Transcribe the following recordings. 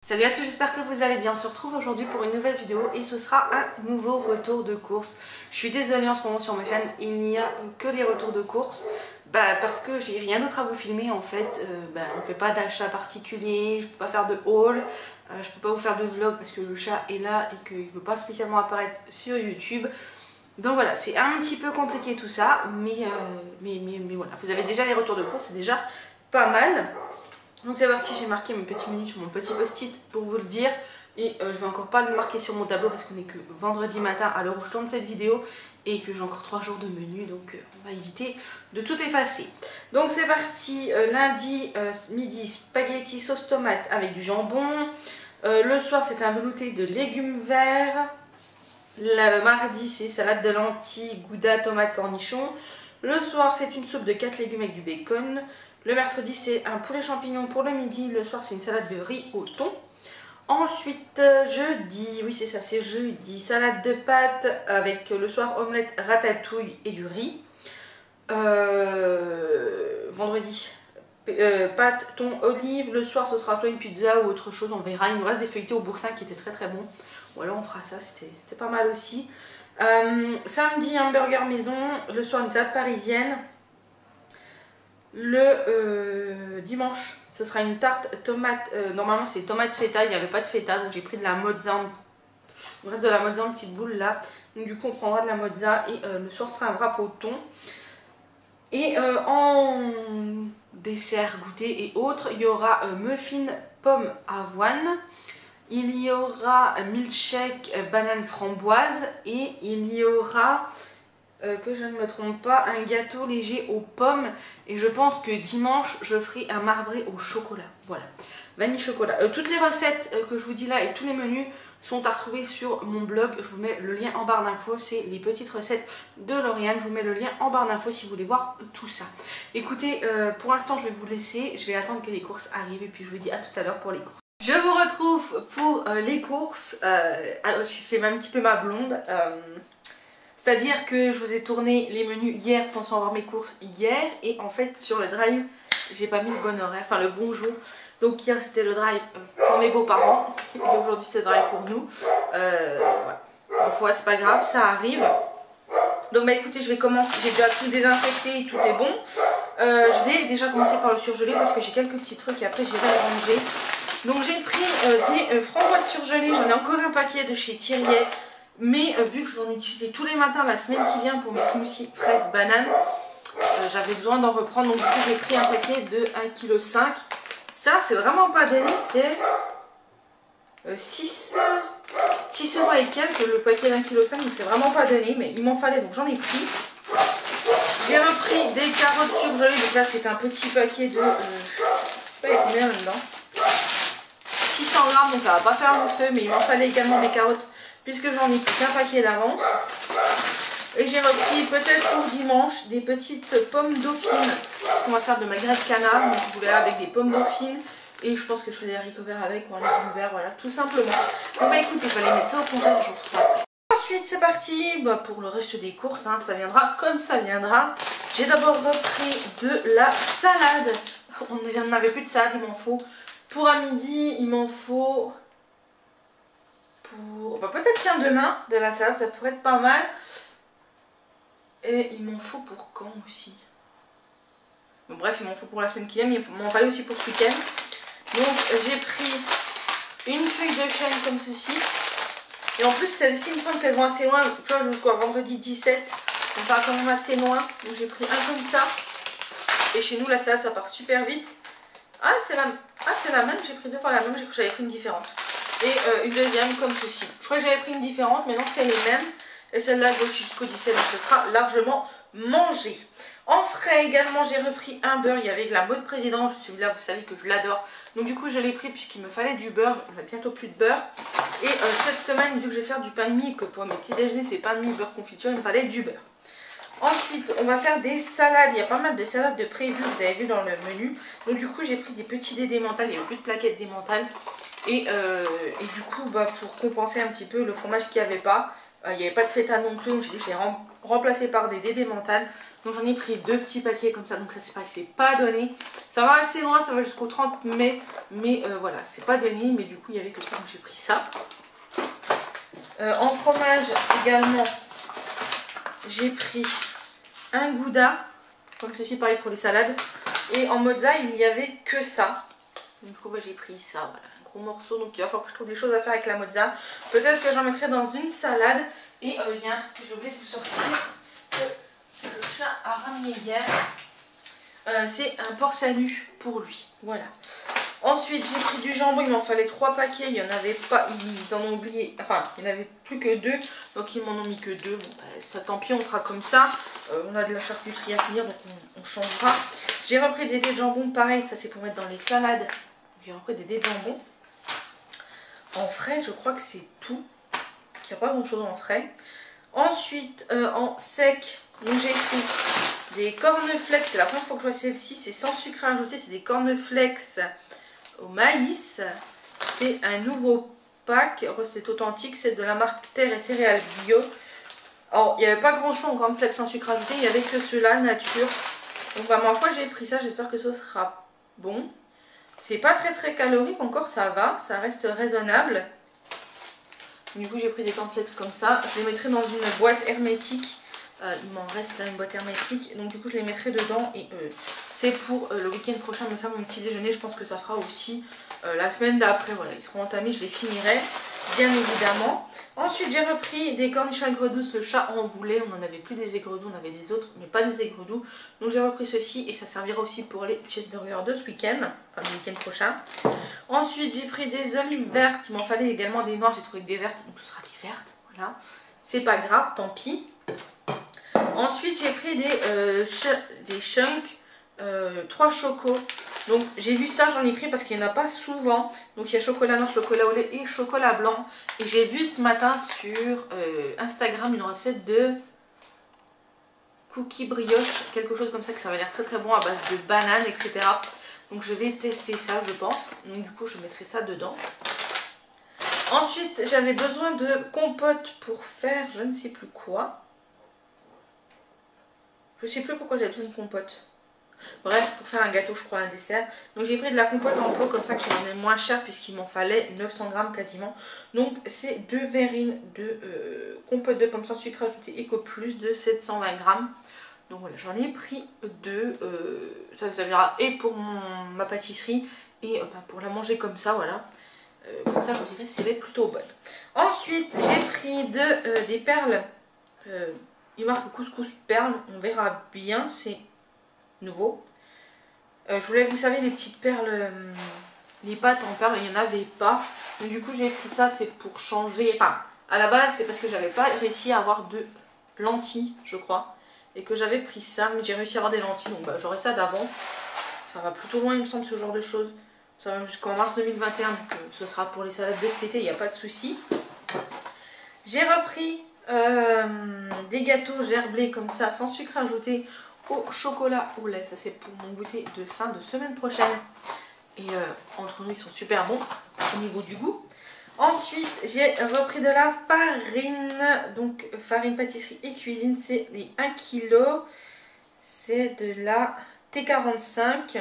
Salut à tous, j'espère que vous allez bien. On se retrouve aujourd'hui pour une nouvelle vidéo et ce sera un nouveau retour de course. Je suis désolée, en ce moment sur ma chaîne il n'y a que les retours de course parce que j'ai rien d'autre à vous filmer en fait. On ne fait pas d'achat particulier, je peux pas faire de haul, je peux pas vous faire de vlog parce que le chat est là et qu'il ne veut pas spécialement apparaître sur YouTube. Donc voilà, c'est un petit peu compliqué tout ça, mais voilà, vous avez déjà les retours de course, c'est déjà pas mal. Donc c'est parti, j'ai marqué mes petits menus sur mon petit post-it pour vous le dire. Et je vais encore pas le marquer sur mon tableau parce qu'on est que vendredi matin à l'heure où je tourne cette vidéo. Et que j'ai encore 3 jours de menu, donc on va éviter de tout effacer. Donc c'est parti, lundi midi, spaghetti sauce tomate avec du jambon. Le soir c'est un velouté de légumes verts. Le mardi c'est salade de lentilles, gouda, tomate, cornichon. Le soir c'est une soupe de 4 légumes avec du bacon. Le mercredi, c'est un poulet champignon pour le midi. Le soir, c'est une salade de riz au thon. Ensuite, jeudi, oui c'est ça, c'est jeudi. Salade de pâtes avec le soir omelette, ratatouille et du riz. Vendredi, pâtes, thon, olive. Le soir, ce sera soit une pizza ou autre chose, on verra. Il nous reste des feuilletés au boursin qui étaient très très bons. Ou alors on fera ça, c'était pas mal aussi. Samedi, hamburger maison. Le soir, une salade parisienne. Le dimanche, ce sera une tarte tomate. Normalement, c'est tomate feta. Il n'y avait pas de feta, donc j'ai pris de la mozza. Il reste de la mozza en petite boule là. Donc, du coup, on prendra de la mozza. Et le soir, ce sera un wrap au thon. Et en dessert, goûter et autres, il y aura muffin pomme avoine. Il y aura milkshake banane framboise. Et il y aura... que je ne me trompe pas, un gâteau léger aux pommes. Et je pense que dimanche je ferai un marbré au chocolat. Voilà, vanille chocolat. Toutes les recettes que je vous dis là et tous les menus sont à retrouver sur mon blog. Je vous mets le lien en barre d'infos. C'est les petites recettes de Lauriane. Je vous mets le lien en barre d'infos si vous voulez voir tout ça. Écoutez, pour l'instant je vais vous laisser. Je vais attendre que les courses arrivent et puis je vous dis à tout à l'heure pour les courses. Je vous retrouve pour les courses. Alors j'ai fait un petit peu ma blonde. C'est-à-dire que je vous ai tourné les menus hier pensant avoir mes courses hier. Et en fait sur le drive j'ai pas mis le bon horaire, enfin le bon jour. Donc hier c'était le drive pour mes beaux-parents. Et aujourd'hui c'est le drive pour nous. Voilà. Enfin, c'est pas grave, ça arrive. Donc bah écoutez, je vais commencer. J'ai déjà tout désinfecté, tout est bon. Je vais déjà commencer par le surgelé parce que j'ai quelques petits trucs et après j'irai les ranger. Donc j'ai pris des framboises surgelées. J'en ai encore un paquet de chez Thiriet. Mais vu que je vais en utiliser tous les matins la semaine qui vient pour mes smoothies fraises bananes, j'avais besoin d'en reprendre. Donc du coup j'ai pris un paquet de 1,5 kg. Ça c'est vraiment pas donné, c'est 6 € et quelques le paquet d'1,5 kg. Donc c'est vraiment pas donné, mais il m'en fallait donc j'en ai pris. J'ai repris des carottes surgelées. Donc là c'est un petit paquet de... je sais pas, il y a combien là-dedans, 600 g, donc ça va pas faire long feu. Mais il m'en fallait également des carottes puisque j'en ai pris qu'un paquet d'avance. Et j'ai repris peut-être pour dimanche des petites pommes dauphines. Parce qu'on va faire de magret de canard. Donc je voulais avec des pommes dauphines. Et je pense que je ferai des haricots verts avec, ou un légume vert, voilà, tout simplement. Donc bah écoutez, je vais aller mettre ça au congèle, je vous retrouve après. Ensuite c'est parti pour le reste des courses, hein, ça viendra comme ça viendra. J'ai d'abord repris de la salade. On n'en avait plus de salade, il m'en faut. Pour à midi, il m'en faut... peut-être tiens demain de la salade, ça pourrait être pas mal. Et il m'en faut pour quand aussi? Bon bref, il m'en faut pour la semaine qui vient, mais il m'en fallait aussi pour ce week-end. Donc j'ai pris une feuille de chêne comme ceci. Et en plus celles-ci, il me semble qu'elles vont assez loin, tu vois, jusqu'à vendredi 17. Donc ça va quand même assez loin. Donc j'ai pris un comme ça. Et chez nous la salade ça part super vite. Ah c'est la même, j'ai pris 2 fois la même, j'ai cru que j'avais pris une différente. Et une deuxième comme ceci. Je crois que j'avais pris une différente, mais non c'est les mêmes. Et celle-là elle va aussi jusqu'au 17, donc ce sera largement mangé. En frais également j'ai repris un beurre. Il y avait de la mode président, celui-là vous savez que je l'adore. Donc du coup je l'ai pris puisqu'il me fallait du beurre. On a bientôt plus de beurre. Et cette semaine vu que je vais faire du pain de mie, que pour mes petits déjeuners c'est pain de mie, beurre confiture, il me fallait du beurre. Ensuite on va faire des salades. Il y a pas mal de salades de prévues, vous avez vu dans le menu. Donc du coup j'ai pris des petits dés d'emmental. Il n'y avait plus de plaquettes d'emmental. Et du coup pour compenser un petit peu le fromage qu'il n'y avait pas, il n'y avait pas de feta non plus, donc j'ai dit que je l'ai remplacé par des dés d'emmental. Donc j'en ai pris 2 petits paquets comme ça, donc ça c'est pareil, c'est pas donné. Ça va assez loin, ça va jusqu'au 30 mai, mais voilà, c'est pas donné, mais du coup il y avait que ça, donc j'ai pris ça. En fromage également, j'ai pris un gouda, comme ceci, pareil pour les salades. Et en mozza, il n'y avait que ça. Donc du coup, j'ai pris ça, voilà, un gros morceau. Donc il va falloir que je trouve des choses à faire avec la mozza. Peut-être que j'en mettrai dans une salade. Et il y a un truc que j'ai oublié de vous sortir, que le chat a ramené hier. C'est un porc salut pour lui, voilà. Ensuite, j'ai pris du jambon, il m'en fallait 3 paquets, il n'y en avait pas, ils en ont oublié, enfin, il n'y en avait plus que 2, donc ils m'en ont mis que 2. Bon, bah, ça, tant pis, on fera comme ça. On a de la charcuterie à finir, donc on changera. J'ai repris des dés de jambon, pareil, ça c'est pour mettre dans les salades. J'ai repris des dés de jambon. En frais, je crois que c'est tout, qu'il n'y a pas grand chose en frais. Ensuite, en sec, donc j'ai pris des cornflakes, c'est la première fois que je vois celle-ci, c'est sans sucre ajouté, c'est des cornflakes au maïs. C'est un nouveau pack, recette authentique, c'est de la marque Terre et Céréales Bio. Alors, il n'y avait pas grand chose en cornflakes sans sucre ajouté, il n'y avait que ceux-là, nature. Donc, bah, ma foi, j'ai pris ça, j'espère que ce sera bon. C'est pas très calorique encore, ça va, ça reste raisonnable. Du coup, j'ai pris des cornflakes comme ça, je les mettrai dans une boîte hermétique. Il m'en reste là une boîte hermétique, donc du coup je les mettrai dedans et c'est pour le week-end prochain me faire mon petit déjeuner. Je pense que ça fera aussi la semaine d'après, voilà, ils seront entamés, je les finirai bien évidemment. Ensuite j'ai repris des cornichons aigre douce, le chat en voulait, on n'en avait plus des aigres doux, on avait des autres mais pas des aigres doux. Donc j'ai repris ceci et ça servira aussi pour les cheeseburgers de ce week-end, enfin le week-end prochain. Ensuite j'ai pris des olives vertes, il m'en fallait également des noires, j'ai trouvé que des vertes, donc ce sera des vertes, voilà. C'est pas grave, tant pis. Ensuite j'ai pris des chunks, 3 chocos. Donc j'ai vu ça, j'en ai pris parce qu'il n'y en a pas souvent. Donc il y a chocolat noir, chocolat au lait et chocolat blanc. Et j'ai vu ce matin sur Instagram une recette de cookies brioche, quelque chose comme ça, que ça va l'air très bon à base de bananes, etc. Donc je vais tester ça je pense. Donc du coup je mettrai ça dedans. Ensuite j'avais besoin de compote pour faire je ne sais plus quoi. Je sais plus pourquoi j'avais besoin de compote. Bref, pour faire un gâteau, je crois, un dessert. Donc j'ai pris de la compote en pot comme ça qui en est moins cher puisqu'il m'en fallait 900 grammes quasiment. Donc c'est 2 verrines de compote de pommes sans sucre ajouté Eco Plus de 720 grammes. Donc voilà, j'en ai pris 2. Ça servira et pour ma pâtisserie et pour la manger comme ça, voilà. Comme ça, je vous dirais si elle est plutôt bonne. Ensuite, j'ai pris des perles. Il marque couscous perles, on verra bien, c'est nouveau. Je voulais, vous savez, les petites perles, les pâtes en perles, il n'y en avait pas. Donc du coup, j'ai pris ça, c'est pour changer. Enfin, à la base, c'est parce que j'avais pas réussi à avoir de lentilles, je crois. Et que j'avais pris ça, mais j'ai réussi à avoir des lentilles, donc bah, j'aurai ça d'avance. Ça va plutôt loin, il me semble, ce genre de choses. Ça va jusqu'en mars 2021, donc ce sera pour les salades de cet été, il n'y a pas de souci. J'ai repris des gâteaux gerblés comme ça, sans sucre ajouté, au chocolat au lait. Ça c'est pour mon goûter de fin de semaine prochaine. Et entre nous ils sont super bons au niveau du goût. Ensuite j'ai repris de la farine. Donc farine pâtisserie et cuisine, c'est les 1 kg. C'est de la T45.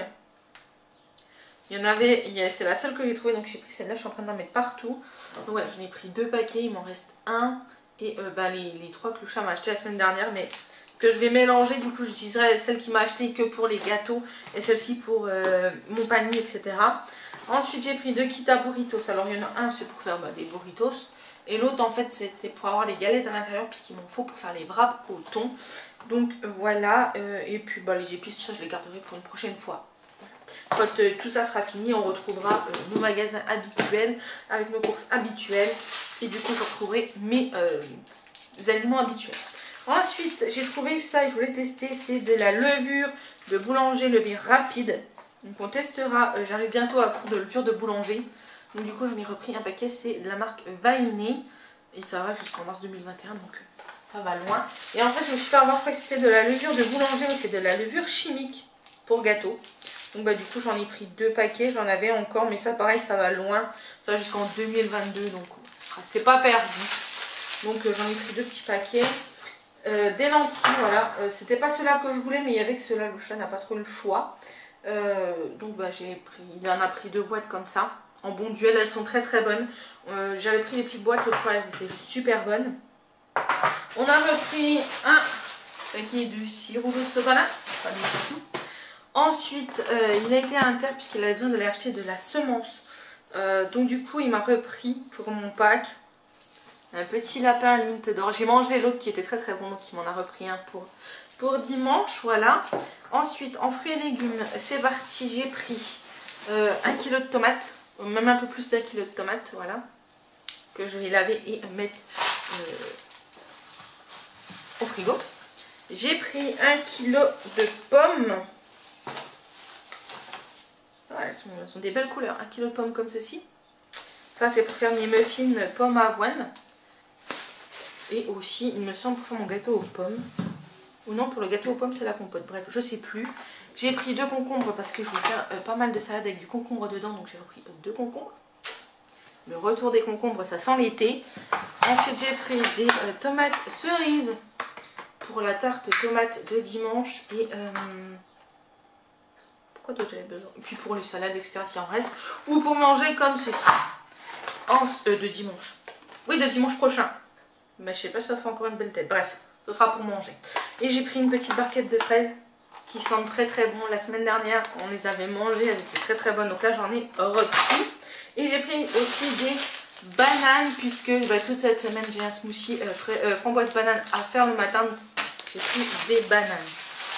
Il y en avait, c'est la seule que j'ai trouvée, donc j'ai pris celle-là, je suis en train d'en mettre partout. Donc voilà, j'en ai pris 2 paquets, il m'en reste un. Et les 3 que le chat m'a acheté la semaine dernière, mais que je vais mélanger. Du coup, j'utiliserai celle qui m'a acheté que pour les gâteaux et celle-ci pour mon panier, etc. Ensuite, j'ai pris 2 kits à burritos. Alors, il y en a un, c'est pour faire des burritos. Et l'autre, en fait, c'était pour avoir les galettes à l'intérieur, puisqu'il m'en faut pour faire les wraps au thon. Donc, voilà. Et puis, les épices, tout ça, je les garderai pour une prochaine fois. Quand tout ça sera fini, on retrouvera nos magasins habituels avec nos courses habituelles. Et du coup, je retrouverai mes aliments habituels. Ensuite, j'ai trouvé ça et je voulais tester. C'est de la levure de boulanger, levure rapide. Donc, on testera. J'arrive bientôt à court de levure de boulanger. Donc, du coup, j'en ai repris un paquet. C'est de la marque Vainé. Et ça va jusqu'en mars 2021. Donc, ça va loin. Et en fait, je me suis fait avoir que c'était de la levure de boulanger. Mais c'est de la levure chimique pour gâteau. Donc du coup j'en ai pris 2 paquets, j'en avais encore, mais ça pareil ça va loin, ça va jusqu'en 2022, donc c'est pas perdu. Donc j'en ai pris 2 petits paquets. Des lentilles, voilà. C'était pas ceux-là que je voulais, mais il y avait que ceux-là. Le chat n'a pas trop le choix. Donc bah, il en a pris 2 boîtes comme ça. En bon duel, elles sont très très bonnes. J'avais pris les petites boîtes l'autre fois, elles étaient juste super bonnes. On a repris un paquet de sirop de sopana. Pas du tout. Ensuite, il a été à Inter puisqu'il avait besoin d'aller acheter de la semence. Donc du coup, il m'a repris pour mon pack un petit lapin Lindt d'or. J'ai mangé l'autre qui était très très bon, donc il m'en a repris un pour dimanche, voilà. Ensuite, en fruits et légumes, c'est parti, j'ai pris 1 kg de tomates, même un peu plus d'1 kg de tomates, voilà, que je vais laver et mettre au frigo. J'ai pris 1 kg de pommes. Voilà, elles sont des belles couleurs, 1 kg de pommes comme ceci. Ça, c'est pour faire mes muffins pommes à avoine. Et aussi, il me semble, pour faire mon gâteau aux pommes. Ou non, pour le gâteau aux pommes, c'est la compote. Bref, je sais plus. J'ai pris 2 concombres parce que je vais faire pas mal de salade avec du concombre dedans. Donc j'ai repris 2 concombres. Le retour des concombres, ça sent l'été. Ensuite, j'ai pris des tomates cerises pour la tarte tomate de dimanche. Et pourquoi d'autre j'avais besoin? Et puis pour les salades, etc. s'il en reste. Ou pour manger comme ceci. De dimanche. Oui, de dimanche prochain. Mais je sais pas si ça fait encore une belle tête. Bref, ce sera pour manger. Et j'ai pris une petite barquette de fraises qui sentent très très bon. La semaine dernière, on les avait mangées, elles étaient très très bonnes. Donc là, j'en ai repris. Et j'ai pris aussi des bananes puisque toute cette semaine, j'ai un smoothie framboise banane à faire le matin. J'ai pris des bananes.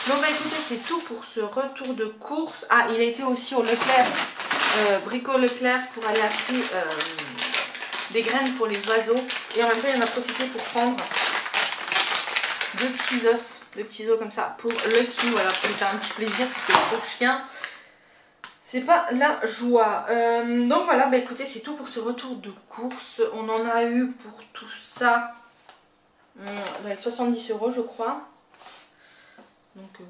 Donc bah écoutez, c'est tout pour ce retour de course. Ah, il a été aussi au Leclerc, Brico Leclerc pour aller acheter des graines pour les oiseaux. Et en même temps, il en a profité pour prendre 2 petits os comme ça pour Lucky, voilà, pour lui faire un petit plaisir parce que le pauvre chien, c'est pas la joie. Donc voilà, bah écoutez, c'est tout pour ce retour de course. On en a eu pour tout ça dans les 70 € je crois. Donc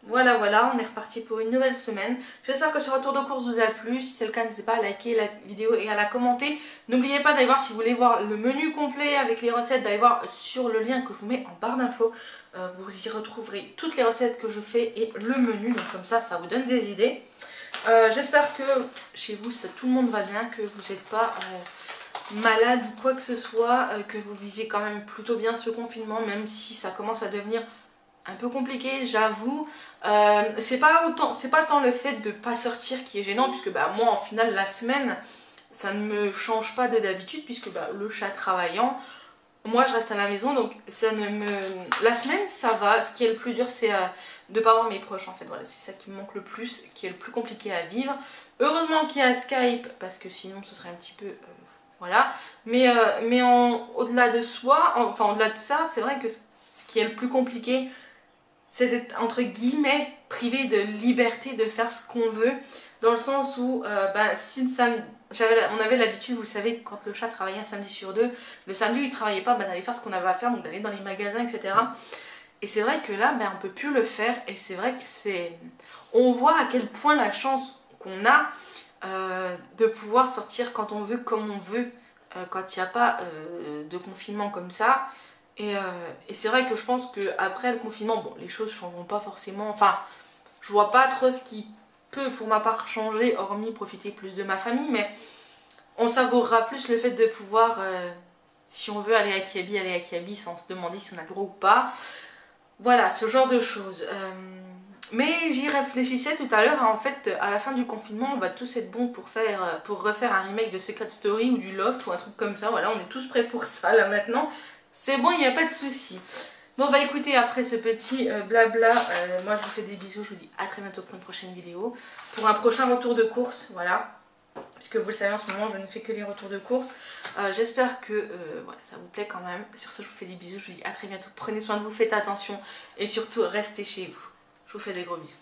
voilà, on est reparti pour une nouvelle semaine. J'espère que ce retour de course vous a plu. Si c'est le cas, n'hésitez pas à liker la vidéo et à la commenter. N'oubliez pas d'aller voir, si vous voulez voir le menu complet avec les recettes, d'aller voir sur le lien que je vous mets en barre d'infos. Vous y retrouverez toutes les recettes que je fais et le menu. Donc comme ça vous donne des idées. J'espère que chez vous, tout le monde va bien, que vous n'êtes pas malade ou quoi que ce soit, que vous vivez quand même plutôt bien ce confinement, même si ça commence à devenir un peu compliqué, j'avoue. C'est pas tant le fait de pas sortir qui est gênant, puisque moi en final la semaine ça ne me change pas de d'habitude, puisque le chat travaillant, moi je reste à la maison, donc ça ne me... La semaine ça va, ce qui est le plus dur c'est de pas voir mes proches en fait, voilà, c'est ça qui me manque le plus, qui est le plus compliqué à vivre. Heureusement qu'il y a Skype, parce que sinon ce serait un petit peu... voilà, mais au-delà de soi, enfin au-delà de ça, c'est vrai que ce qui est le plus compliqué, c'est d'être entre guillemets privé de liberté de faire ce qu'on veut, dans le sens où on avait l'habitude, vous savez, quand le chat travaillait un samedi sur 2, le samedi il travaillait pas, d'aller faire ce qu'on avait à faire, donc d'aller dans les magasins, etc. Et c'est vrai que là, on peut plus le faire, et c'est vrai que on voit à quel point la chance qu'on a de pouvoir sortir quand on veut, comme on veut, quand il n'y a pas de confinement comme ça. Et c'est vrai que je pense qu'après le confinement, les choses ne changeront pas forcément. Enfin, je vois pas trop ce qui peut pour ma part changer, hormis profiter plus de ma famille. Mais on savourera plus le fait de pouvoir, si on veut aller à Kiabi sans se demander si on a le droit ou pas. Voilà, ce genre de choses. Mais j'y réfléchissais tout à l'heure, en fait, à la fin du confinement, on va tous être bons pour refaire un remake de Secret Story ou du Loft ou un truc comme ça. Voilà, on est tous prêts pour ça là maintenant. C'est bon, il n'y a pas de souci. Bon écoutez, après ce petit blabla, moi je vous fais des bisous, je vous dis à très bientôt pour une prochaine vidéo. Pour un prochain retour de course, voilà. Puisque vous le savez, en ce moment je ne fais que les retours de course. J'espère que ça vous plaît quand même. Sur ce, je vous fais des bisous, je vous dis à très bientôt. Prenez soin de vous, faites attention et surtout restez chez vous. Je vous fais des gros bisous.